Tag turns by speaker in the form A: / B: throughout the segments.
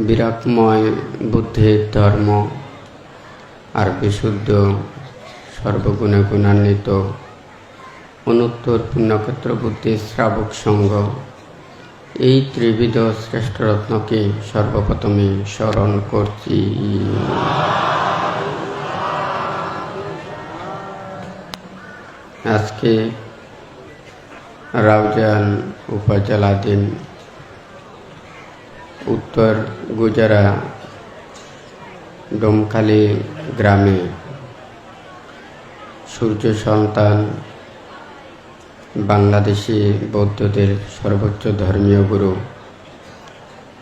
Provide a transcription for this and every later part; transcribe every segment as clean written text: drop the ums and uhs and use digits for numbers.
A: বিরাগময় বুদ্ধির ধর্ম আর বিশুদ্ধ সর্বগুণে গুণান্বিত অনুত্তর পুণ্যক্ষেত্র বুদ্ধি শ্রাবক সংঘ এই ত্রিবিধ শ্রেষ্ঠ রত্নকে সর্বপ্রথমে স্মরণ করছি। আজকে রাউজান উপজেলাধীন উত্তর গুজরা ডোমখালি গ্রামে সূর্য সন্তান বাংলাদেশি বৌদ্ধদের সর্বোচ্চ ধর্মীয় গুরু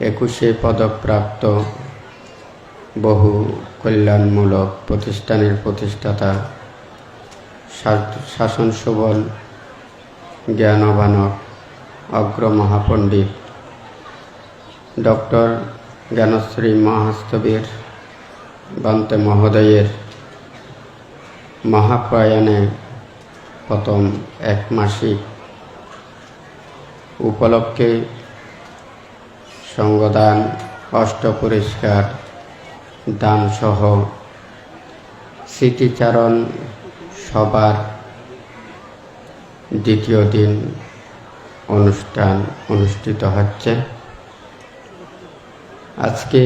A: 21 পদকপ্রাপ্ত বহু কল্যাণমূলক প্রতিষ্ঠানের প্রতিষ্ঠাতা শাসন সুবল জ্ঞানবানক অগ্র মহাপণ্ডিত ডক্টর জ্ঞানশ্রী মহাস্তবীর বান্তে মহোদয়ের মহাপ্রয়াণে প্রথম এক মাসিক উপলক্ষে সঙ্গদান অষ্ট পুরস্কার দানসহ স্মৃতিচারণ সভার দ্বিতীয় দিন অনুষ্ঠান অনুষ্ঠিত হচ্ছে। আজকে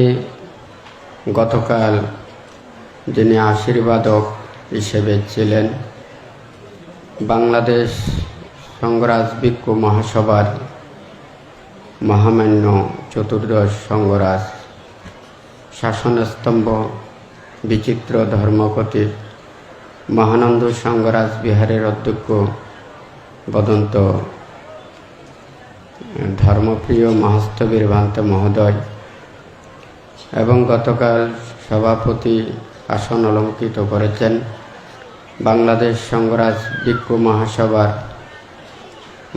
A: গতকাল যিনি আশীর্বাদক হিসেবে ছিলেন বাংলাদেশ সংঘরাজ ভিক্ষু মহাসভার মহামান্য চতুর্দশ সংঘরাজ শাসনস্তম্ভ বিচিত্র ধর্মপতির মহানন্দ সংঘরাজ বিহারের অধ্যক্ষ বদন্ত ধর্মপ্রিয় মহাস্তবীর ভান্তে মহোদয় এবং গতকাল সভাপতি আসন অলঙ্কৃত করেছেন বাংলাদেশ সংঘরাজ ভিক্ষু মহাসভার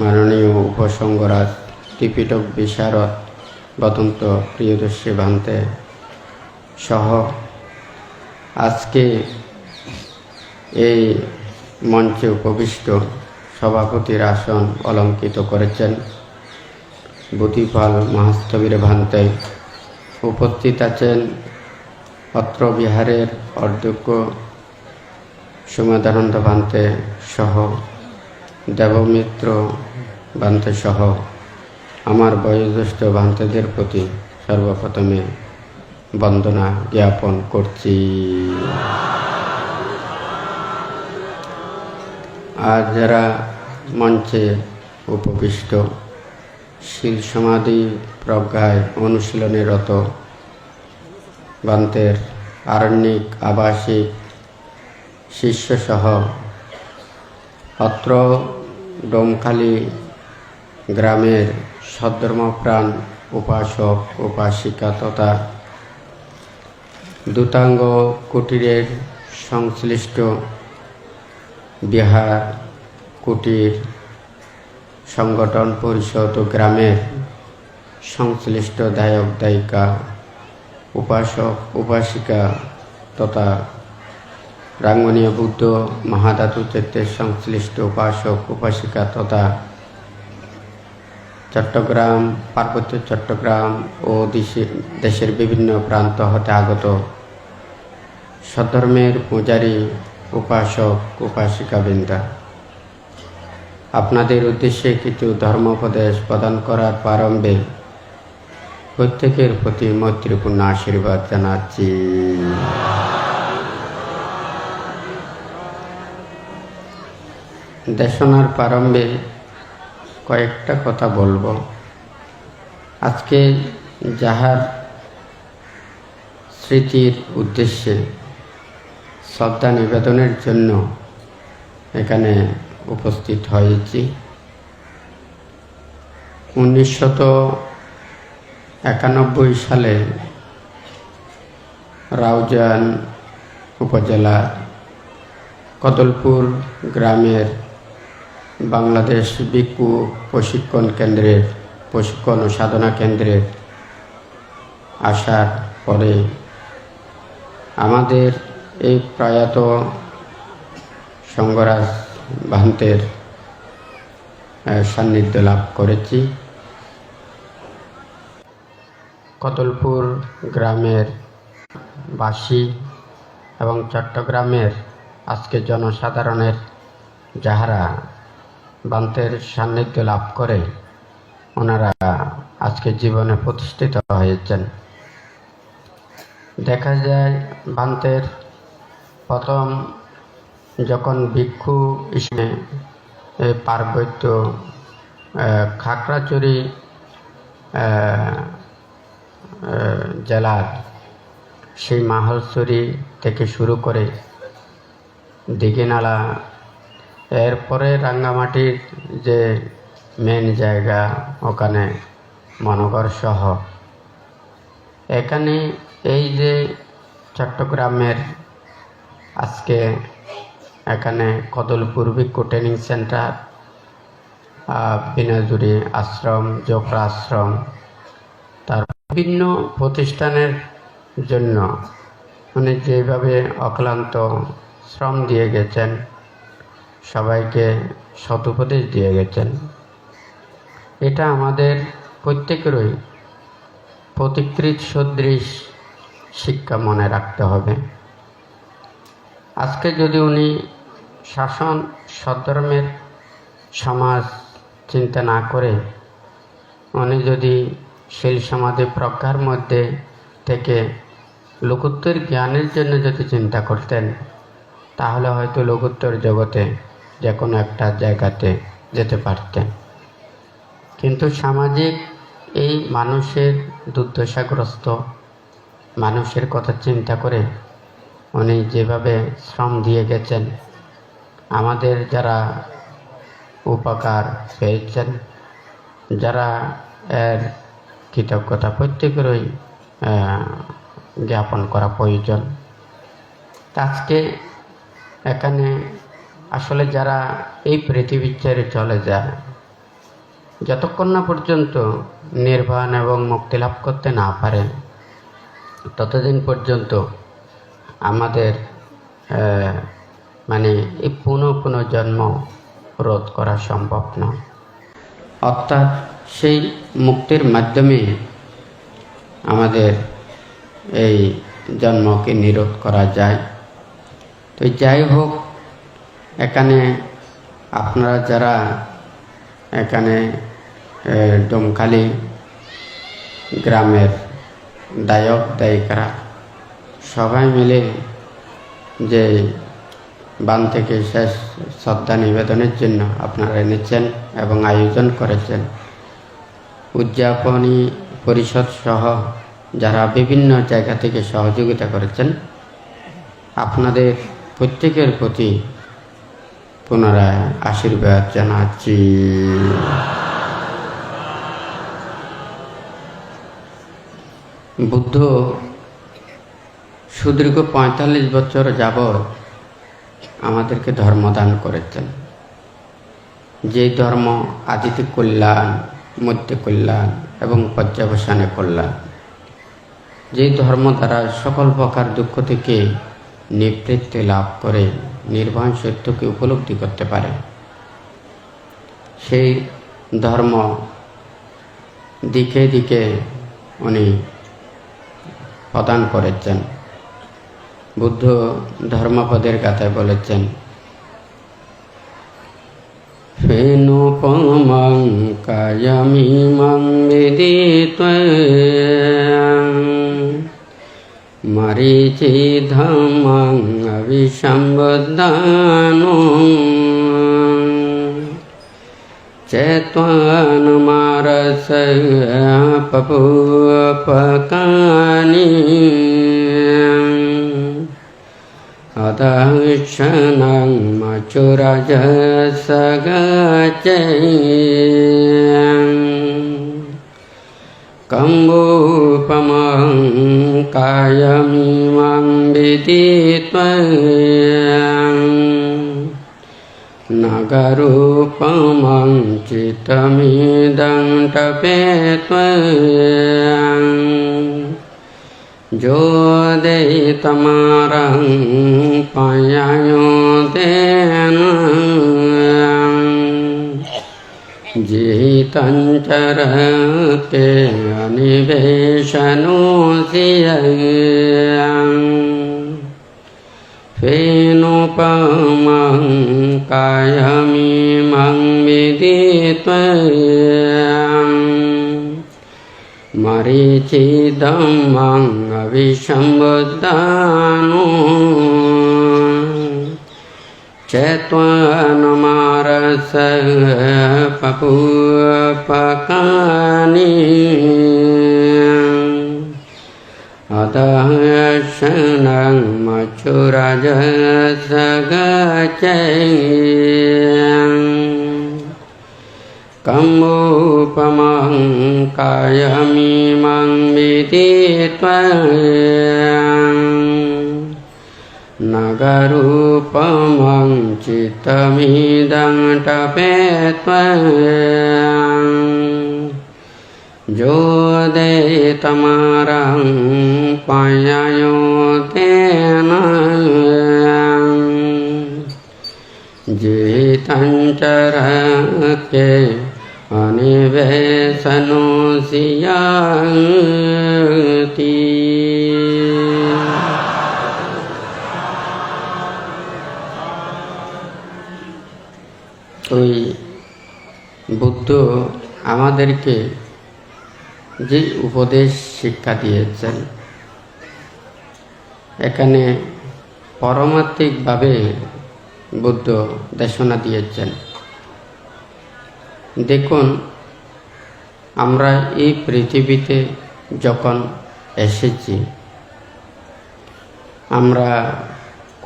A: মাননীয় উপসংঘরাজ ত্রিপিটক বিশারদ বদন্ত প্রিয়দর্শী ভান্তে সহ আজকে এই মঞ্চে উপবিষ্ট সভাপতির আসন অলঙ্কৃত করেছেন বুদ্ধিপাল মহাস্তবীর ভান্তে। উপস্থিত আছেন অত্র বিহারের অধ্যক্ষ সুমেধানন্দ ভান্তে সহ দেবমিত্র ভান্তে সহ আমার বয়োজ্যেষ্ঠ ভান্তেদের প্রতি সর্বপ্রথমে বন্দনা জ্ঞাপন করছি। আর যারা মঞ্চে উপবিষ্ট শীল সমাধি প্রজ্ঞায় অনুশীলনেরত ভান্তের আরণ্যিক আবাসিক শিষ্যসহ অত্র ডোমখালি গ্রামের সদ্ধর্মপ্রাণ উপাসক উপাসিকা তথা দূতাঙ্গ কুটিরের সংশ্লিষ্ট বিহার কুটির সংগঠন পরিষদ ও গ্রামের সংশ্লিষ্ট দায়ক দায়িকা উপাসক উপাসিকা তথা রাঙ্গনীয় বুদ্ধ মহাধাতু তত্ত্বের সংশ্লিষ্ট উপাসক উপাসিকা তথা চট্টগ্রাম পার্বত্য চট্টগ্রাম ও দেশের বিভিন্ন প্রান্ত হতে আগত সধর্মের পূজারী উপাসক উপাসিকাবৃন্দা, আপনাদের উদ্দেশ্যে কিছু ধর্মোপদেশ প্রদান করার প্রারম্ভে প্রত্যেকের প্রতি মৈত্রীপূর্ণ আশীর্বাদ জানাচ্ছি। দেশনার প্রারম্ভে কয়েকটা কথা বলবো। আজকে যাহার স্মৃতির উদ্দেশ্যে শ্রদ্ধা নিবেদনের জন্য এখানে উপস্থিত হয়েছি 1991 সালে রাউজান উপজেলার কদলপুর গ্রামের বাংলাদেশ ভিক্ষু প্রশিক্ষণ কেন্দ্রের প্রশিক্ষণ ও সাধনা কেন্দ্রে আসার পরে আমাদের এই প্রয়াত সংঘরাজ ভান্তের সান্নিধ্য লাভ করেছি। কদলপুর গ্রামের বাসী এবং চট্টগ্রামের আজকে জনসাধারণের যাহারা বান্তের সান্নিধ্য লাভ করে ওনারা আজকে জীবনে প্রতিষ্ঠিত হয়েছেন। দেখা যায় বান্তের প্রথম যখন ভিক্ষু হিসেবে পার্বত্য খাগড়াছড়ি জেলার সেই মাহলছড়ি থেকে শুরু করে দিঘিনালা, এরপরে রাঙ্গামাটির যে মেন জায়গা ওখানে মনোগড় সহ এখানে এই যে চট্টগ্রামের আজকে এখানে কদলপুর ভিক্ষু ট্রেনিং সেন্টার, বিনাজুরি আশ্রম, জোফরা আশ্রম, তার বিভিন্ন প্রতিষ্ঠানের জন্য উনি যেভাবে অক্লান্ত শ্রম দিয়ে গেছেন, সবাইকে সদুপদেশ দিয়ে গেছেন, এটা আমাদের প্রত্যেকেরই প্রতিকৃত সদৃশ শিক্ষা মনে রাখতে হবে। আজকে যদি উনি শাসন সদ্ধর্মের সমাজ চিন্তা না করে উনি যদি শিল সমাধি প্রজ্ঞার মধ্যে থেকে লোকোত্তর জ্ঞানের জন্য যদি চিন্তা করতেন তাহলে হয়তো লোকোত্তর জগতে যে কোনো একটা জায়গাতে যেতে পারতেন। কিন্তু সামাজিক এই মানুষের দুর্দশাগ্রস্ত মানুষের কথা চিন্তা করে উনি যেভাবে শ্রম দিয়ে গেছেন, আমাদের যারা উপকার পেয়েছেন, যারা এর কৃতজ্ঞতা প্রত্যেকেরই জ্ঞাপন করা প্রয়োজন। আজকে এখানে আসলে যারা এই পৃথিবী ছেড়ে চলে যায়, যতক্ষণ না পর্যন্ত নির্বাণ এবং মুক্তি লাভ করতে না পারেন ততদিন পর্যন্ত আমাদের এই পুনঃ জন্ম রোধ করা সম্ভব না। অর্থাৎ সেই মুক্তির মাধ্যমে আমাদের এই জন্মকে নিরোধ করা যায়। তো যাই হোক, এখানে আপনারা যারা এখানে ডোমখালি গ্রামের দায়ক দায়িকারা সবাই মিলে যে বান থেকে শেষ শ্রদ্ধা নিবেদনের জন্য আপনারা এনেছেন এবং আয়োজন করেছেন, উদযাপনী পরিষদ সহ যারা বিভিন্ন জায়গা থেকে সহযোগিতা করেছেন, আপনাদের প্রত্যেকের প্রতি পুনরায় আশীর্বাদ জানাচ্ছি। বুদ্ধ সুদীর্ঘ ৪৫ বছর যাবৎ আমাদেরকে ধর্মদান করেছেন। যে ধর্ম আদিতে কল্যাণ, মধ্যে কল্যাণ এবং পর্যাবসানে কল্যাণ, যেই ধর্ম দ্বারা সকল প্রকার দুঃখ থেকে নিবৃত্তি লাভ করে নির্বাণ সত্যকে উপলব্ধি করতে পারে, সেই ধর্ম দিকে দিকে উনি প্রদান করেছেন। বুদ্ধ ধর্মপদের গাথায় বলেছেন, ফেনুপমং কায়ামিমং বিদিত্বং মরীচি ধম্মং অবিসম্বুদ্ধানুং চেত্বান মারস পপুপকানি অদর্শনং মচুরজসগচৈং কম্বুপমং কায়মিমং বিদিত্বং নগরূপমং চিত্তমিদং তপেত্বং যোদেতমারং পয়ায়োতেন जितञ्चरते अनिवेशनोऽसियं फेनोपमं कायमिमं विदित्वा मरीचिदमं अविसम्बुद्धानो चेत्वानमारस पपुपकानि अदर्शनं मच्छुरजसगचैं कम्बोपमं कायमिमं विदित्वा नगरूपमं चित्तमिदं टपेत्वा जोदेतमारं पययो तेन जितञ्चरके अनिवेशनोऽसियाति। ওই বুদ্ধ আমাদেরকে যে উপদেশ শিক্ষা দিয়েছেন, এখানে পারমার্থিকভাবে বুদ্ধ দেশনা দিয়েছেন। দেখুন, আমরা এই পৃথিবীতে যখন এসেছি, আমরা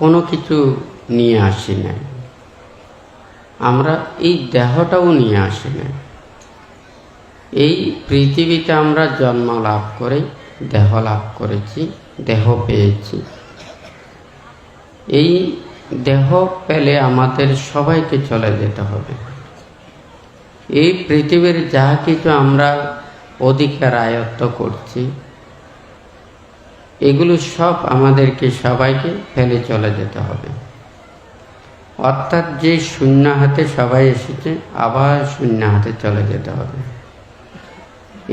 A: কোনো কিছু নিয়ে আসি না, আমরা এই দেহটাও নিয়ে আসি না। এই পৃথিবীতে আমরা জন্ম লাভ করে দেহ লাভ করেছি, দেহ পেয়েছি। এই দেহ পেলে আমাদের সবাইকে চলে যেতে হবে। এই পৃথিবীর যা কিছু আমরা অধিকার আয়ত্ত করছি, এগুলো সব আমাদেরকে সবাইকে ফেলে চলে যেতে হবে। অর্থাৎ যে শূন্য হাতে সবাই এসেছে, আবার শূন্য হাতে চলে যেতে হবে।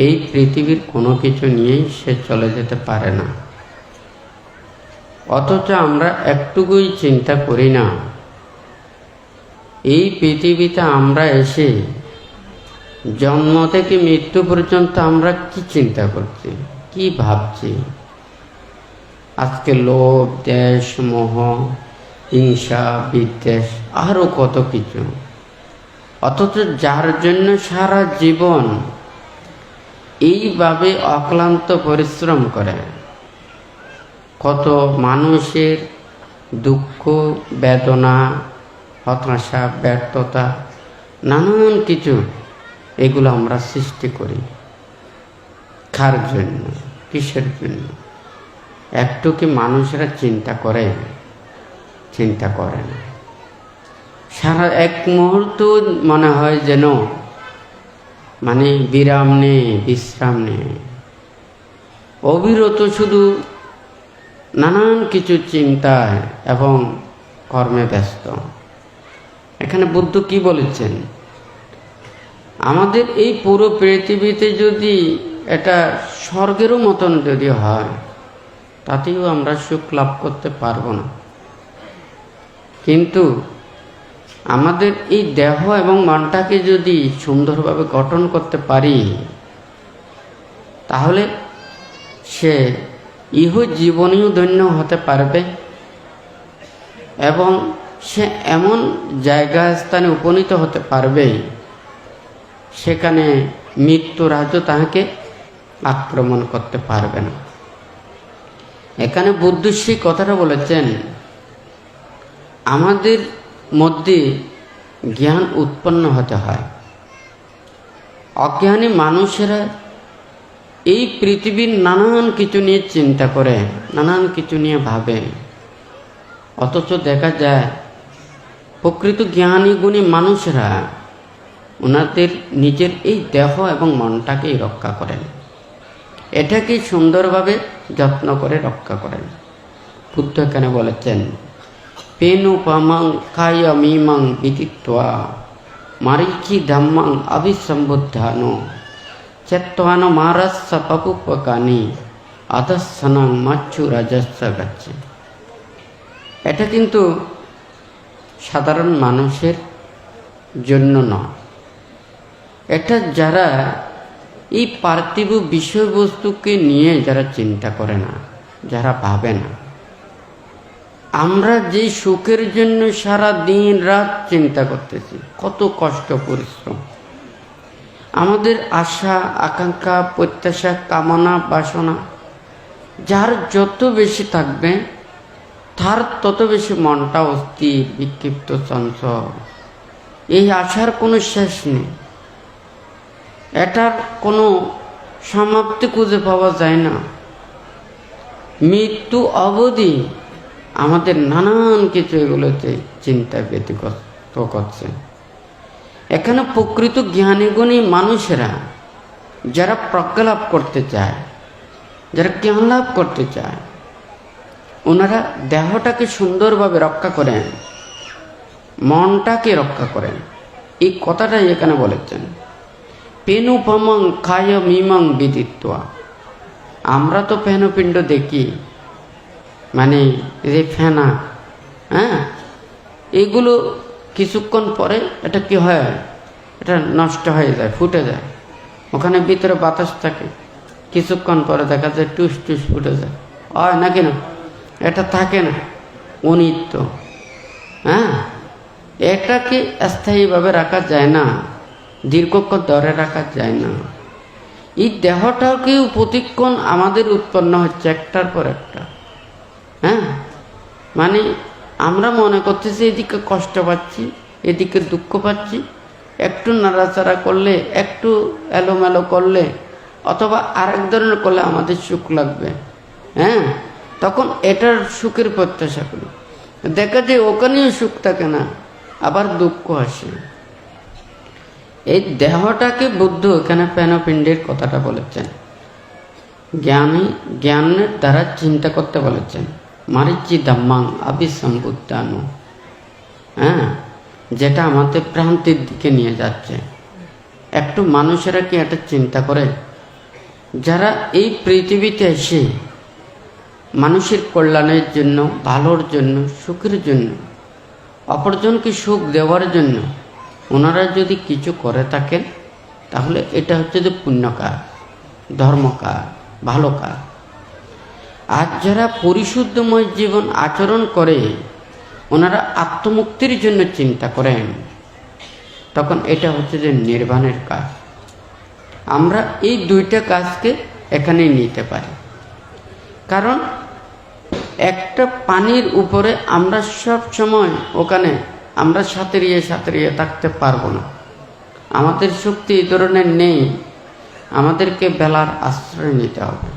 A: এই পৃথিবীর কোনো কিছু নিয়েই সে চলে যেতে পারে না। অথচ আমরা একটুকুই চিন্তা করি না, এই পৃথিবীতে আমরা এসে জন্ম থেকে মৃত্যু পর্যন্ত আমরা কি চিন্তা করছি, কি ভাবছি। আজকে লোভ, দেশ, মোহ, হিংসা, বিদ্বেষ, আরও কত কিছু। অথচ যার জন্য সারা জীবন এইভাবে অক্লান্ত পরিশ্রম করে, কত মানুষের দুঃখ, বেদনা, হতাশা, ব্যর্থতা, নানান কিছু, এগুলো আমরা সৃষ্টি করি। কার জন্য, কিসের জন্য? একটু কি মানুষেরা চিন্তা করে? চিন্তা করে না। সারা এক মুহূর্ত মনে হয় যেন বিরাম নেই, বিশ্রাম নেই, অবিরত শুধু নানান কিছু চিন্তায় এবং কর্মে ব্যস্ত। এখানে বুদ্ধ কি বলেছেন? আমাদের এই পুরো পৃথিবীতে যদি এটা স্বর্গেরও মতন যদি হয়, তাতেও আমরা সুখ লাভ করতে পারবো না। কিন্তু আমাদের এই দেহ এবং মনটাকে যদি সুন্দরভাবে গঠন করতে পারি, তাহলে সে ইহ জীবনেও ধন্য হতে পারবে এবং সে এমন জায়গা স্থানে উপনীত হতে পারবে, সেখানে মৃত্যু রাজ্য তাহাকে আক্রমণ করতে পারবে না। এখানে বুদ্ধ সেই কথাটা বলেছেন, আমাদের মধ্যে জ্ঞান উৎপন্ন হতে হয়। অজ্ঞানী মানুষেরা এই পৃথিবীর নানান কিছু নিয়ে চিন্তা করে, নানান কিছু নিয়ে ভাবে। অথচ দেখা যায় প্রকৃত জ্ঞানী গুণী মানুষরা ওনাদের নিজের এই দেহ এবং মনটাকেই রক্ষা করেন, এটাকে সুন্দরভাবে যত্ন করে রক্ষা করেন। বুদ্ধ এখানে বলেছেন, পেনুপমং কায়মিমং বিদিত্বা মারিচি ধাম্মাং অভিসম্বুদ্ধানো চেত্তান মারাস্য পপুপকানি আদস্সনাং মাচ্ছু রাজস্ব গাচ্ছে। এটা কিন্তু সাধারণ মানুষের জন্য নয়, এটা যারা এই পার্থিব বিষয়বস্তুকে নিয়ে যারা চিন্তা করে না, যারা ভাবে না। আমরা যে সুখের জন্য সারা দিন রাত চিন্তা করতেছি, কত কষ্ট পরিশ্রম, আমাদের আশা আকাঙ্ক্ষা প্রত্যাশা কামনা বাসনা যার যত বেশি থাকবে তার তত বেশি মনটা অস্থির বিক্ষিপ্ত চঞ্চল। এই আশার কোনো শেষ নেই, এটার কোনো সমাপ্তি খুঁজে পাওয়া যায় না। মৃত্যু অবধি আমাদের নানান কিছু এগুলোতে চিন্তায় ব্যতিগ্রস্ত করছে। এখানে প্রকৃত জ্ঞানীগুণী মানুষেরা যারা প্রজ্ঞা লাভ করতে চায়, যারা জ্ঞান লাভ করতে চায়, ওনারা দেহটাকে সুন্দরভাবে রক্ষা করেন, মনটাকে রক্ষা করেন। এই কথাটাই এখানে বলেছেন, পেনুপমং খায় মিমং বিদিত্বা। আমরা তো ফেনপিণ্ড দেখি, মানে যে ফেনা, হ্যাঁ, এগুলো কিছুক্ষণ পরে এটা কি হয়, এটা নষ্ট হয়ে যায়, ফুটে যায়। ওখানে ভিতরে বাতাস থাকে, কিছুক্ষণ পরে দেখা যায় টুস টুস ফুটে যায়, হয় নাকি না? এটা থাকে না, অনিত্য। হ্যাঁ, এটাকে স্থায়ীভাবে রাখা যায় না, দীর্ঘক্ষণ ধরে রাখা যায় না। এই দেহটাকেও প্রতিক্ষণ আমাদের উৎপন্ন হচ্ছে একটার পর একটা। হ্যাঁ, মানে আমরা মনে করতেছি এদিকে কষ্ট পাচ্ছি, এদিকে দুঃখ পাচ্ছি, একটু নাড়াচাড়া করলে, একটু এলোমেলো করলে, অথবা আরেক ধরনের করলে আমাদের সুখ লাগবে। হ্যাঁ, তখন এটার সুখের প্রত্যাশা করি, দেখা যায় ওখানেও সুখ থাকে না, আবার দুঃখ আসে। এই দেহটাকে বুদ্ধ এখানে পেনপিণ্ডের কথাটা বলেছেন, জ্ঞানের দ্বারা চিন্তা করতে বলেছেন। মারিচি ধাম্মাং অভিসম্বুদ্ধানো, হ্যাঁ, যেটা আমাদের ভ্রান্তির দিকে নিয়ে যাচ্ছে। একটু মানুষেরা কি এটা চিন্তা করে, যারা এই পৃথিবীতে এসে মানুষের কল্যাণের জন্য, ভালোর জন্য, সুখের জন্য, অপরজনকে সুখ দেওয়ার জন্য ওনারা যদি কিছু করে থাকেন, তাহলে এটা হচ্ছে যে পুণ্য কাজ, ধর্ম কাজ, ভালো কাজ। আর যারা পরিশুদ্ধময় জীবন আচরণ করে, ওনারা আত্মমুক্তির জন্য চিন্তা করেন, তখন এটা হচ্ছে যে নির্বাণের কাজ। আমরা এই দুইটা কাজকে এখানেই নিতে পারি, কারণ একটা পানির উপরে আমরা সব সময় ওখানে আমরা সাঁতরিয়ে থাকতে পারবো না, আমাদের শক্তি এই ধরনের নেই, আমাদেরকে বেলার আশ্রয় নিতে হবে।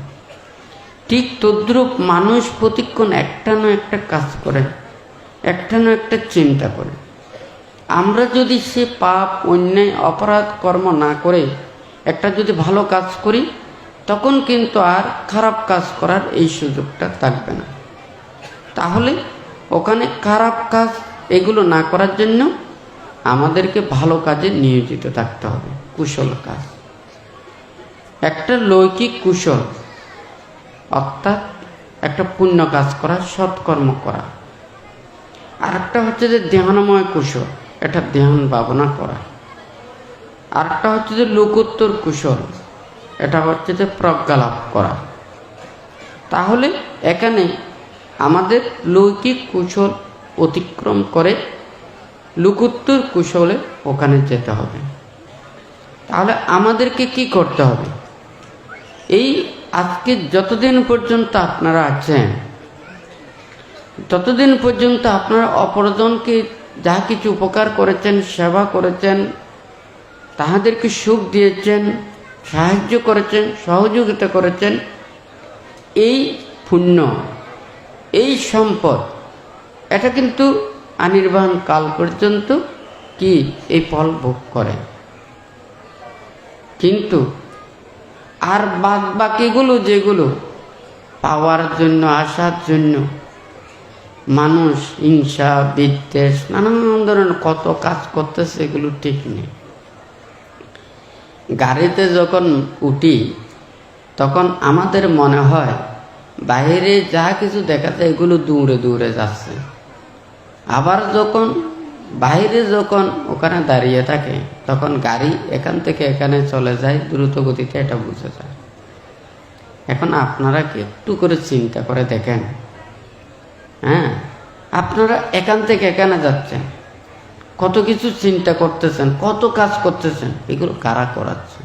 A: ঠিক তদ্রূপ মানুষ প্রতিক্ষণ একটা না একটা কাজ করে, একটা না একটা চিন্তা করে। আমরা যদি সে পাপ অন্যায় অপরাধ কর্ম না করে একটা যদি ভালো কাজ করি, তখন কিন্তু আর খারাপ কাজ করার এই সুযোগটা থাকবে না। তাহলে ওখানে খারাপ কাজ এগুলো না করার জন্য আমাদেরকে ভালো কাজে নিয়োজিত থাকতে হবে, কুশল কাজ। একটা লৌকিক কুশল অর্থাৎ একটা পুণ্য কাজ করা, সৎকর্ম করা। আর একটা হচ্ছে যে ধ্যানময় কুশল, এটা ধ্যান ভাবনা করা। আর একটা হচ্ছে যে লোকোত্তর কুশল, এটা হচ্ছে যে প্রজ্ঞা লাভ করা। তাহলে এখানে আমাদের লৌকিক কুশল অতিক্রম করে লোকোত্তর কুশলে ওখানে যেতে হবে। তাহলে আমাদেরকে কি করতে হবে? এই আজকে যতদিন পর্যন্ত আপনারা আছেন, ততদিন পর্যন্ত আপনারা অপরজনকে যা কিছু উপকার করেছেন, সেবা করেছেন, তাহাদেরকে সুখ দিয়েছেন, সাহায্য করেছেন, সহযোগিতা করেছেন, এই পুণ্য, এই সম্পদ, এটা কিন্তু অনির্বাণ কাল পর্যন্ত কি এই ফল ভোগ করে। কিন্তু আর বাদ বাকিগুলো যেগুলো পাওয়ার জন্য, আসার জন্য, মানুষ হিংসা বিদ্বেষ নানান ধরনের কত কাজ করতেছে, এগুলো ঠিক নেই। গাড়িতে যখন উঠি তখন আমাদের মনে হয় বাইরে যা কিছু দেখা যায় এগুলো দূরে দূরে যাচ্ছে। আবার যখন ওখানে দাঁড়িয়ে থাকে তখন গাড়ি এখান থেকে এখানে চলে যায় দ্রুত গতিতে, এটা বুঝে যায়। এখন আপনারা কি একটু করে চিন্তা করে দেখেন, হ্যাঁ, আপনারা এখান থেকে এখানে যাচ্ছেন, কত কিছু চিন্তা করতেছেন, কত কাজ করতেছেন, এগুলো কারা করাচ্ছে?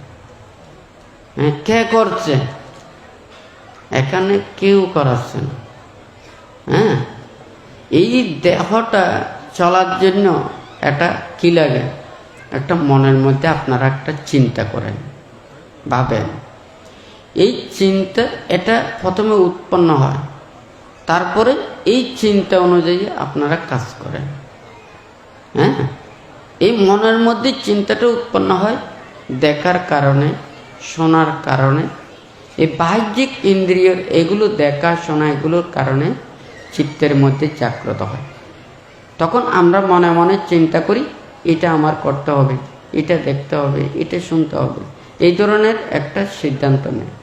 A: হ্যাঁ, কে করছে? এখানে কেউ করাচ্ছে না। হ্যাঁ, এই দেহটা চলার জন্য এটা কি লাগে, একটা মনের মধ্যে আপনারা একটা চিন্তা করেন, ভাবেন। এই চিন্তা এটা প্রথমে উৎপন্ন হয়, তারপরে এই চিন্তা অনুযায়ী আপনারা কাজ করেন। হ্যাঁ, এই মনের মধ্যে চিন্তাটা উৎপন্ন হয় দেখার কারণে, শোনার কারণে, এই বাহ্যিক ইন্দ্রিয়ের এগুলো দেখা শোনা এগুলোর কারণে চিত্তের মধ্যে জাগ্রত হয়। তখন আমরা মনে মনে চিন্তা করি, এটা আমার করতে হবে, এটা দেখতে হবে, এটা শুনতে হবে, এই ধরনের একটা সিদ্ধান্ত নেয়।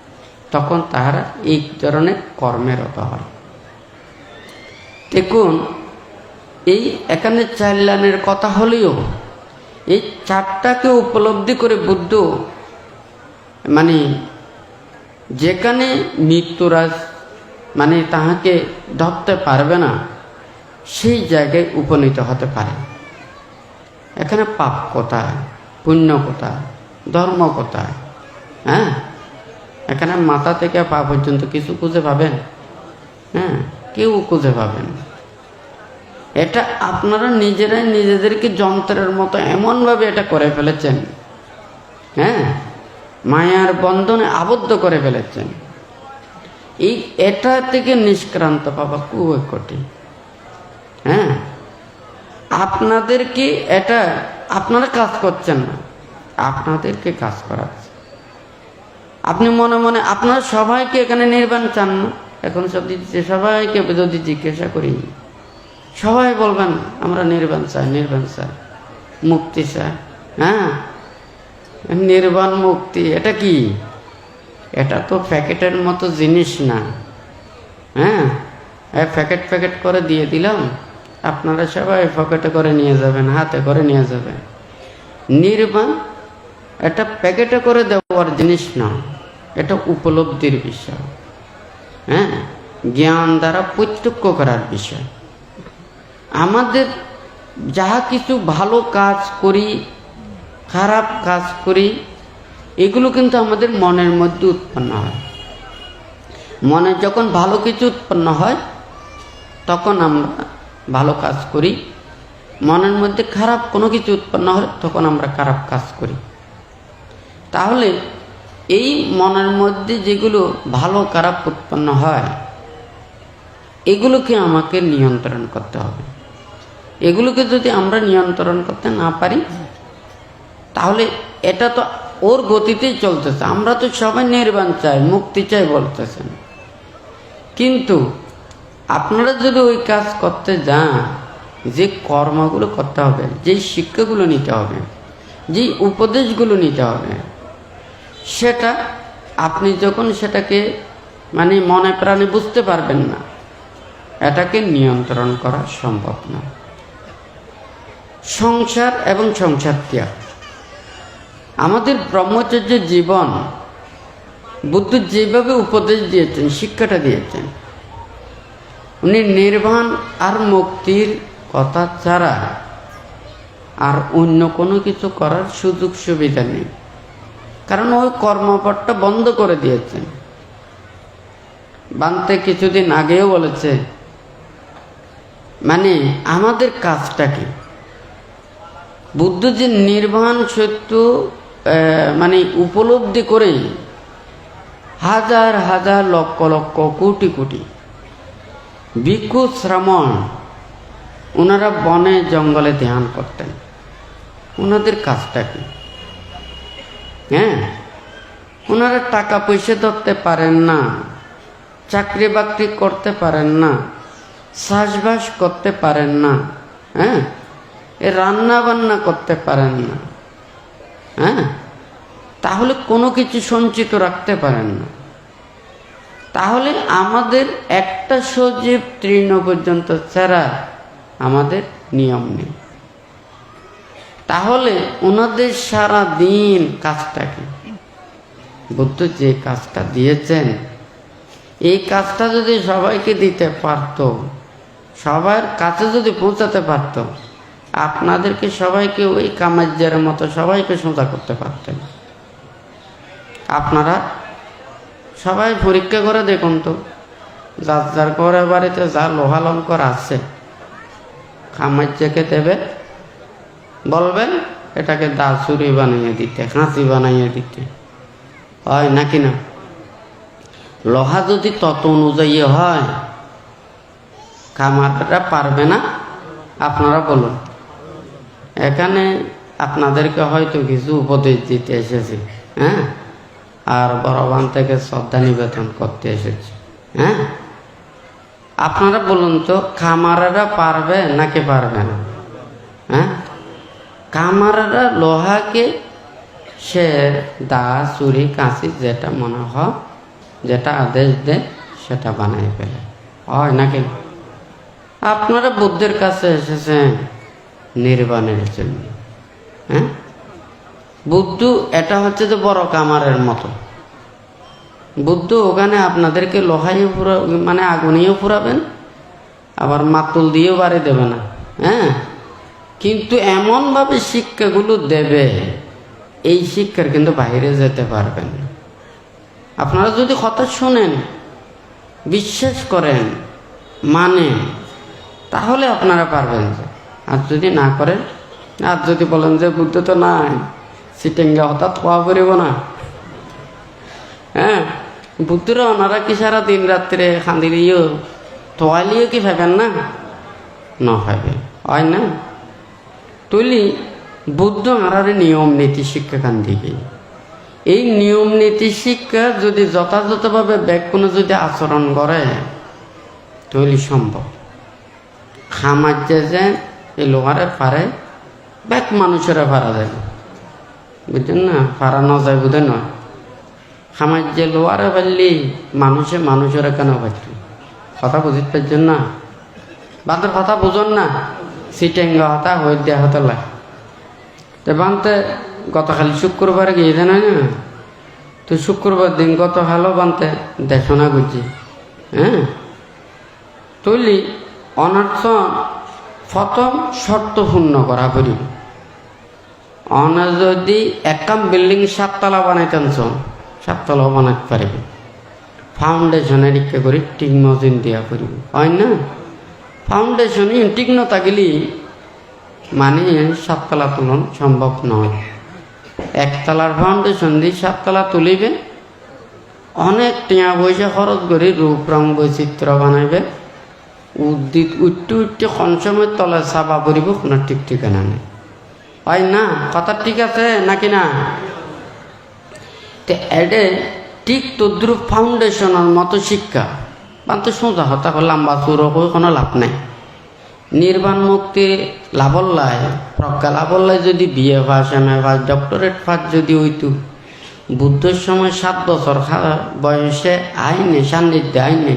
A: তখন তাহারা এই ধরনের কর্মেরত হয়। দেখুন, এই এখানে 4 লাইনের কথা হলেও এই 4টাকে উপলব্ধি করে বুদ্ধ মানে যেখানে মৃত্যুরাজ মানে তাহাকে ধরতে পারবে না সেই জায়গায় উপনীত হতে পারে। এখানে পাপ কোথায়, পুণ্য কোথায়, ধর্ম কোথায়? হ্যাঁ, এখানে মাথা থেকে পা পর্যন্ত কিছু খুঁজে পাবেন? হ্যাঁ, কেউ খুঁজে পাবেন। এটা আপনারা নিজেরাই নিজেদেরকে যন্ত্রের মতো এমনভাবে এটা করে ফেলেছেন, হ্যাঁ, মায়ার বন্ধনে আবদ্ধ করে ফেলেছেন। এটা থেকে নিষ্ক্রান্ত পাওয়া খুবই কঠিন। হ্যাঁ, আপনাদেরকে এটা আপনারা কাজ করছেন না, আপনাদেরকে কাজ করাচ্ছে। আপনি মনে মনে আপনারা সবাইকে এখানে নির্বাণ চান না। এখন সবাইকে যদি জিজ্ঞাসা করি, সবাই বলবেন আমরা নির্বাণ চাই, নির্বাণ চাই, মুক্তি চাই। হ্যাঁ, নির্বাণ মুক্তি এটা কি? এটা তো প্যাকেটের মতো জিনিস না। হ্যাঁ, প্যাকেট করে দিয়ে দিলাম, আপনারা সবাই পকেটে করে নিয়ে যাবেন, হাতে করে নিয়ে যাবেন। নির্বাণ এটা প্যাকেটে করে দেওয়ার জিনিস না, এটা উপলব্ধির বিষয়। হ্যাঁ, জ্ঞান দ্বারা প্রত্যক্ষ করার বিষয়। আমাদের যাহা কিছু ভালো কাজ করি, খারাপ কাজ করি, এগুলো কিন্তু আমাদের মনের মধ্যে উৎপন্ন হয়। মনে যখন ভালো কিছু উৎপন্ন হয় তখন আমরা ভালো কাজ করি, মনের মধ্যে খারাপ কোনো কিছু উৎপন্ন হয় তখন আমরা খারাপ কাজ করি। তাহলে এই মনের মধ্যে যেগুলো ভালো খারাপ উৎপন্ন হয় এগুলোকে আমাকে নিয়ন্ত্রণ করতে হবে। এগুলোকে যদি আমরা নিয়ন্ত্রণ করতে না পারি তাহলে এটা তো ওর গতিতেই চলতেছে। আমরা তো সবাই নির্বাণ চাই, মুক্তি চাই বলতেছেন, কিন্তু আপনারা যদি ওই কাজ করতে যান, যে কর্মগুলো করতে হবে, যে শিক্ষাগুলো নিতে হবে, যে উপদেশগুলো নিতে হবে, সেটা আপনি যখন সেটাকে মানে মনে প্রাণে বুঝতে পারবেন না, এটাকে নিয়ন্ত্রণ করা সম্ভব না। সংসার এবং সংসার ত্যাগ, আমাদের ব্রহ্মচর্য জীবন বুদ্ধ যেভাবে উপদেশ দিয়েছেন, শিক্ষাটা দিয়েছেন, উনি নির্বাণ আর মুক্তির কথা ছাড়া আর অন্য কোনো কিছু করার সুযোগ সুবিধা নেই। কারণ ওই কর্মপটটা বন্ধ করে দিয়েছেন। বান্তে কিছুদিন আগেও বলেছে, মানে আমাদের কাজটা কি? বুদ্ধ যে নির্বাণ সত্য মানে উপলব্ধি করে হাজার হাজার লক্ষ লক্ষ কোটি কোটি ভিক্ষু শ্রামণ ওনারা বনে জঙ্গলে ধ্যান করতেন। ওনাদের কাজটা কি? হ্যাঁ, ওনারা টাকা পয়সা ধরতে পারেন না, চাকরি বাকরি করতে পারেন না, চাষবাস করতে পারেন না, হ্যাঁ, রান্না বান্না করতে পারেন না, হ্যাঁ, তাহলে কোনো কিছু সঞ্চিত রাখতে পারেন না, তাহলে আমাদের একটা সজীব তৃণ পর্যন্ত ছাড়া আমাদের নিয়ম নেই। তাহলে ওনাদের সারা দিন কাজটা কি? বুদ্ধ যে কাজটা দিয়েছেন, এই কাজটা যদি সবাইকে দিতে পারত, সবার কাছে যদি পৌঁছাতে পারত, আপনাদেরকে সবাইকে ওই কামাজ্যের মতো সবাইকে সোজা করতে পারতেন। আপনারা সবাই পরীক্ষা করে দেখুন তো, যার যার ঘরে বাড়িতে যা লোহা লঙ্কর আছে, কামাজ্যকে দেবে, বলবেন এটাকে দা ছুরি বানিয়ে দিতে, কাঁচি বানিয়ে দিতে, হয় নাকি না? লোহা যদি তত অনুযায়ী হয়, কামাররা পারবে না? আপনারা বলুন। এখানে আপনাদেরকে হয়তো কিছু উপদেশ দিতে এসেছি, হ্যাঁ, আর বড়বান থেকে শ্রদ্ধা নিবেদন করতে এসেছি, হ্যাঁ। আপনারা বলুন তো, কামারেরা পারবে নাকি পারবে না? হ্যাঁ, কামারেরা লোহাকে সে দা ছুরি কাঁচি যেটা মনে হয়, যেটা আদেশ দেয় সেটা বানাই ফেলে, হয় নাকি? আপনারা বুদ্ধের কাছে এসেছেন নির্বাণের জন্য, হ্যাঁ। বুদ্ধ এটা হচ্ছে যে বড় কামারের মতো। বুদ্ধ ওখানে আপনাদেরকে লোহাইও মানে আগুনিও পুরাবেন, আবার মাতুল দিয়েও বাড়ি দেবে না, হ্যাঁ। কিন্তু এমনভাবে শিক্ষাগুলো দেবে, এই শিক্ষার কিন্তু বাইরে যেতে পারবেন না। আপনারা যদি কথা শোনেন, বিশ্বাস করেন, মানেন, তাহলে আপনারা পারবেন। আর যদি না করেন, আর যদি বলেন যে বুদ্ধ তো নাই, সিটেঙ্গা হঠাৎ খোয়া করিব না, হ্যাঁ, বুদ্ধরা ওনারা কি সারা দিন রাত্রে খান্দিলিও তোয়ালিও কি ভাবেন না? না ভাবে, হয় না? তুলি বুদ্ধ আর নিয়ম নীতি শিক্ষা কান দিকে, এই নিয়ম নীতি শিক্ষা যদি যথাযথভাবে ব্যাকুণ যদি আচরণ করে, তৈলি সম্ভব। খামাজ্যে যে এই লোহারে পারে, ব্যাক মানুষেরা পারা যায়, বুঝছেন না? পারা না যায় বুঝে নয়। খামাজ্যে লোহারে পারলি মানুষেরা কেন পারত? কথা বুঝতে পারছেন না? বাঁধের কথা বুঝুন না, সিটেঙ্গা হতা হয়ে দেওয়া হতে লাগে। তো বানতে গতকাল শুক্রবারে গিয়েছে না, তো শুক্রবার দিন গত হালো বানতে দেখো না বুঝছি, হ্যাঁ। তুলি অনার্থ প্রথম শর্ত পূর্ণ করা পড়িব। অনা যদি একাম বিল্ডিং 7 তলা বানাইতেন, 7 তলা বানাইতে পারবে, ফাউন্ডেশনের ইচ্ছা করি টিক মজিন দেওয়া করিব, হয় না? ফাউন্ডেশন ঠিক ন থাকলে মানে 7 তলা তুলন সম্ভব নয়। 1 তলার ফাউন্ডেশন দিয়ে 7 তলা তুলিবে, অনেক টিয়া পয়সা খরচ করে রূপ রং বৈচিত্র্য বানাইবে, উদ্ভিদ উঠতে উঠতে কোন সময় তলায় চাপা পড়িব কোনো ঠিক ঠিকানা নেই, হয় না? কথা ঠিক আছে নাকি না? তো এডে ঠিক তদ্রুপ ফাউন্ডেশনের মতো শিক্ষা বানতে সোজা হতা লম্বা চুরো কোনো লাভ নাই। নির্বাণ মুক্তি লাভল্লায়, প্রজ্ঞা লাভল্লায় যদি BA pass, MA pass, doctorate pass যদি হইতো, বুদ্ধের সময় 7 বছর বয়সে আইনে সান্নিধ্যে আইনে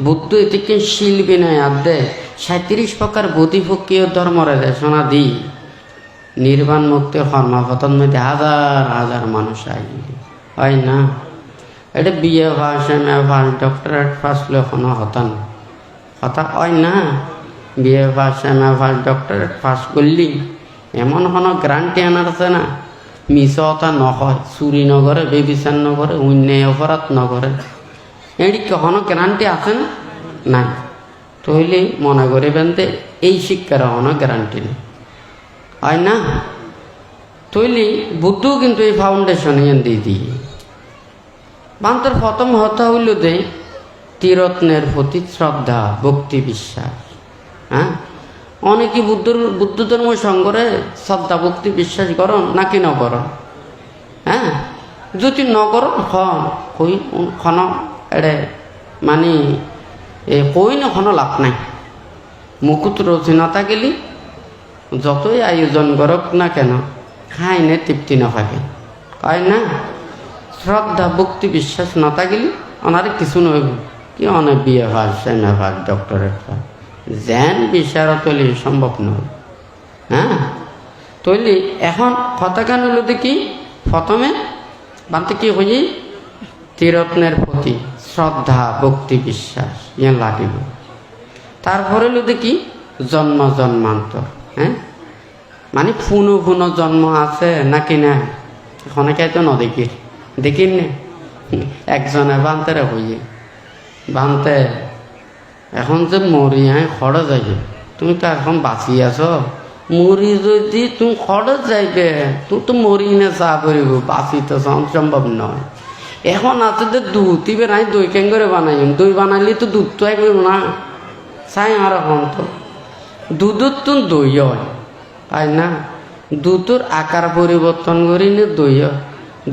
A: বুদ্ধ এদিকে শিল্পী নয় আদে 37 প্রকার বোধিভক্ষীয় ধর্মরে দেশনা দিই নির্বাণ মুক্তির কর্মপথন মধ্যে হাজার হাজার মানুষ আইলে, হয় না? এটা BA pass, MA pass, doctorate pass লে কোনো হতা না, কথা হয় না? BA pass, MA pass, doctorate pass করলি এমন কোনো গ্রান্টি আনার আছে না? মিশতা নয়, চুরি নগরে, বেবিচার নগরে, অন্যায় অপরাধ নগরে, এটি কখনো গ্যারান্টি আছে না? নাই। তৈলি মনে করিবেন যে এই শিক্ষার কোনো গ্যারান্টি নেই, হয় না? তৈলি বুদ্ধও কিন্তু এই ফাউন্ডেশন দিয়ে দিয়ে বান্তর প্রথম হতা হইল যে তীরত্নের প্রতি শ্রদ্ধা, ভক্তি, বিশ্বাস। হ্যাঁ, অনেকে বুদ্ধ ধর্ম সঙ্গরে শ্রদ্ধা, ভক্তি, বিশ্বাস করন নাকি নকরন? হ্যাঁ, যদি নকরন কই খন এড়ে মানে কই না কোনো লাভ নাই, মুকুট রচনাতা গেলি যতই আয়োজন করক না কেন খাইনে তৃপ্তি না থাকে, হয় না? শ্রদ্ধা ভক্তি বিশ্বাস না থাকিলে ওনারে কিছু নইব, কি অনেক বিয়ে ভাগ সেনা ভাগ ডক্টরের ভাগ যেন বিচার তৈলি সম্ভব নয়। হ্যাঁ, তৈলি এখন কথা কেন হলো দেখি প্রথমে বানতে কি হই তীরত্নের প্রতি শ্রদ্ধা ভক্তি বিশ্বাস ইয়ে লাগিব। তারপরে হলো দেখি জন্ম জন্মান্তর, হ্যাঁ মানে পুনঃ পুনঃ জন্ম আছে নাকি না অনেকে তো ন দেখিন নে একজনে বানতে হইয়ে বানতে এখন যে মরি খরচ যাইবে, তুমি তো এখন বাঁচি আছো, মরি যদি তুমি খরচ যাইবে তুমি তো মরি না চা করিব, বাঁচি তো সম্ভব নয়। এখন আছে যে দুধ ইবে নাই দই কেন করে বানাই, দই বানাইলে তো দুধ তো করব না চাই আমার এখন তো দুধের তো দই হয়, তাই না? দুধের আকার পরিবর্তন করিলে দই হয়,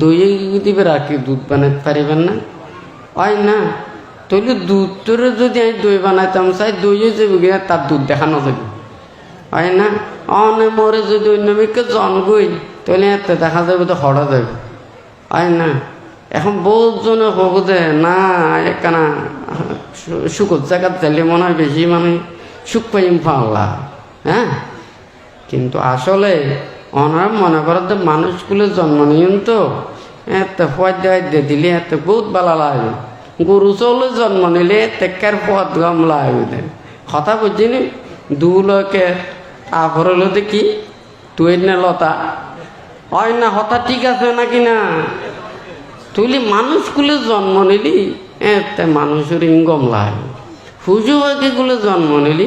A: দইয়ে দিবে রাখি দুধ বানাইতে পারিবেন না, হয় না? তাহলে দুধের যদি আমি দই বানাইতাম চাই দইয়ে যাবে গিয়ে তার দুধ দেখানো যাবে, হয় না? অনে মরে যদি অন্য মেয়েকে জন গই তাহলে এতে দেখা যাবে তো হরা যাবে, হয় না? এখন বহুত জনে হোক যে না একখানা সুখর জায়গার চাইলে মনে হয় বেশি মানে সুখ পাইম পাল্লা, হ্যাঁ কিন্তু আসলে ওনার মনে করেন তো মানুষগুলো জন্ম নিয়ন তো এত পথ দিয়ে দিলে এত বহুত ভালো লাগে, গরু চলে জন্ম নিলে তেকার পথ গম লাগে কথা বুঝিনি দুলকে তারপর হলো দেখি তুই না লতা হয় না হতা ঠিক আছে নাকি না? তুই মানুষগুলো জন্ম নিলি এতে মানুষের ইনকম লাগে, হুজু বাকিগুলো জন্ম নিলি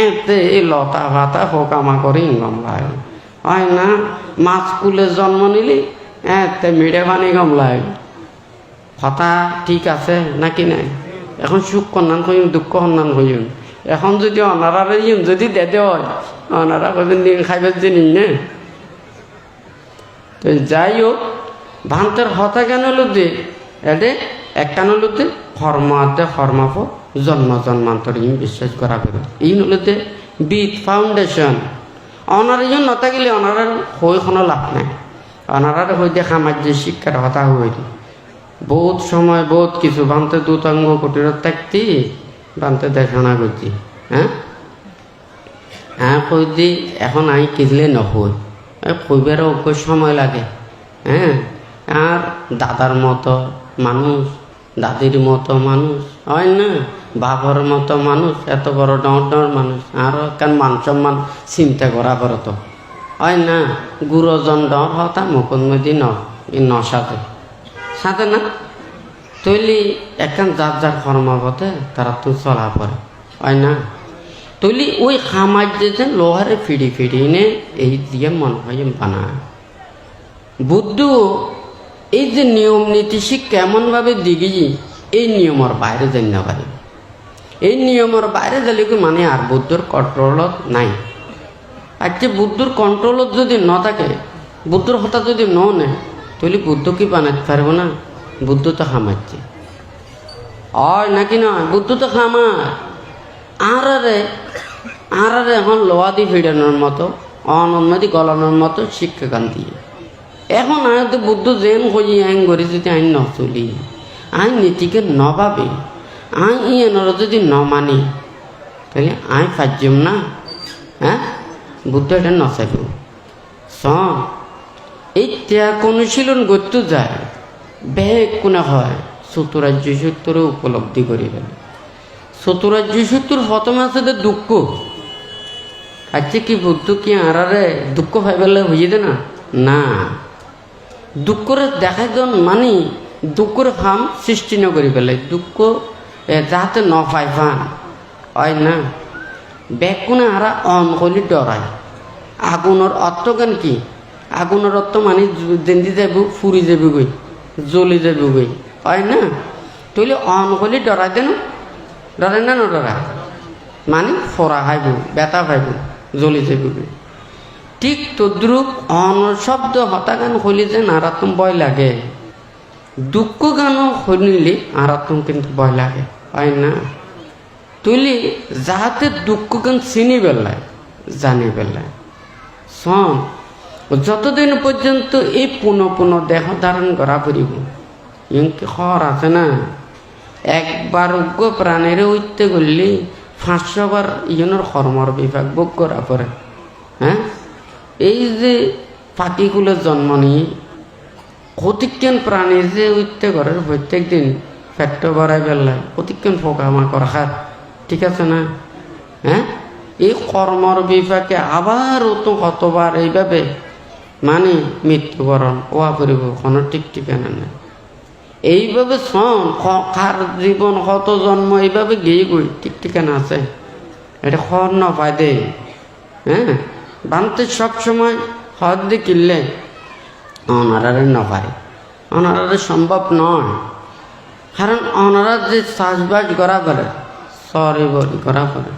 A: এতে এই লতা ভাতা পোকামা করে ইনকম লাগে, হয় না? মাছগুলো জন্ম নিলি এতে মিঠে পানি কম লাগে, কথা ঠিক আছে নাকি নাই? এখন সুখ কন্যান হইম দুঃখ সন্ধান হইম, এখন যদি অনারা যদি দে হয় অনারা কদিন দিন খাইবার জিনিস নে তো যাই হোক ভান্তের হতা কেন লুদে এতে এক কেন লুদে হরমাতে হরমাফ জন্ম জন্মান্তর ইম বিশ্বাস করা পেল এই নলুতে বিদ ফাউন্ডেশন অনার ইন নতা গেলে অনারার হই কোনো লাভ নাই, অনারার হই দিয়ে সামাজিক শিক্ষার হতা হই বহুত সময় বহুত কিছু বানতে দুতাঙ্গ কুটিরত থাকতি বানতে দেখানা করছি, হ্যাঁ হ্যাঁ কই দি এখন আই কিনলে নহই কইবারও সময় লাগে, হ্যাঁ আর দাদার মতো মানুষ দাদির মতো মানুষ, হয় না? বাবার মতো মানুষ এত বড় ডর ডর মানুষ আর কেন মান সম্মান চিন্তা করা করো তো, হয় না? গুরুজন ডর হতা মুকুন্মদি নসাতে সাথে না তৈলি একখান যার যার কর্মপথে তারা তো চলা পড়ে, হয় না? তৈলি ওই খামার যে লোহারে ফিড়ি ফিড়ি নে এই দিয়ে মনে হয় বানায় বুদ্ধ এই যে নিয়ম নীতি শিক্ষা এমনভাবে দিগি এই নিয়মের বাইরে যাই না পারে, এই নিয়মের বাইরে গেলে কি মানে আর বুদ্ধর কন্ট্রোলত নাই। আজকে বুদ্ধর কন্ট্রোলত যদি ন থাকে বুদ্ধর হতা যদি ন নেয় তাহলে বুদ্ধ কি বানাতে পারবো না? বুদ্ধ তো খামাচ্ছে হয় নাকি নয়? বুদ্ধ তো খামার আর এখন লোহা দিয়ে ফিরানোর মতো অনন্নদি গলানোর মতো শিক্ষাগান দিয়ে এখন আয় তো বুদ্ধ যেন করি আইন করি যদি আইন ন চলি আইন নীতিকে ন পাবে আই ইয়েনর যদি ন মানি তাহলে আই পারছিম না, হ্যাঁ বুদ্ধ এটা নচাইব স এই ত্যাগ অনুশীলন করতে যায় বেগ কোনে হয় চতুরাজ্য সূত্রে উপলব্ধি করি ফেলে। চতুরাজ্য সূত্র প্রথমে আছে যে দুঃখ, আজকে কি বুদ্ধ কি আরারে দুঃখ পাইবেলে হইয়ে দে না না দুঃখরে দেখাই দন মানি দুঃখর ফাম সৃষ্টি ন করি পেলে দুঃখ যাতে ন পাই ফান, হয় না? বেগ কোনে আরা অন করলে ডরায় আগুনের অর্থ কেন কি? আগুনের অর্থ মানে জেন্দি যাব ফুরি যাবে গই জ্বলি যাবে গই, হয় না? তাহলে অন করলে ডরাই দেন ডরাই না নডরা মানে ফরা খাইব বেতা খাইব জ্বলি যাবে গই, ঠিক তদ্রুপ অন শব্দ হতা গান হইলে যে আরাতম ভয় লাগে, দুঃখ গানও শুনিলে আরাতম কিন্তু ভয় লাগে, হয় না? তুলি যাহাতে দুঃখকেন চিনি পেলায় জানি পেলায় শোন যতদিন পর্যন্ত এই পুনঃ দেহ ধারণ করা পড়িব ইয়ংকি খর আছে না একবার উগ্র প্রাণের উঠতে করলে 500 বার ইয়নের কর্মর বিভাগ ভোগ করা পড়ে। হ্যাঁ, এই যে পাখিগুলোর জন্ম নিয়ে কতিক্ষণ প্রাণী যে উঠতে করে প্রত্যেক দিন পেট বাড়াই পেলায় কতিক্ষণ পোকামাকড় খার, ঠিক আছে না? হ্যাঁ, এই কর্মর বিভাগে আবার তো কতবার এইভাবে মানে মৃত্যুবরণ ওয়া করিব কোনো ঠিক ঠিকানা নেই। এইভাবে শোন কার জীবন কত জন্ম এইভাবে গিয়ে গই ঠিক ঠিকানা আছে? এটা খর ন পায় দে। হ্যাঁ, বানতে সবসময় হদ দিয়ে কিনলে অনারারে নপায়, অনারারে সম্ভব নয়। কারণ অনারা যে চাষবাস করা পারে সরি বড়ি করা পারে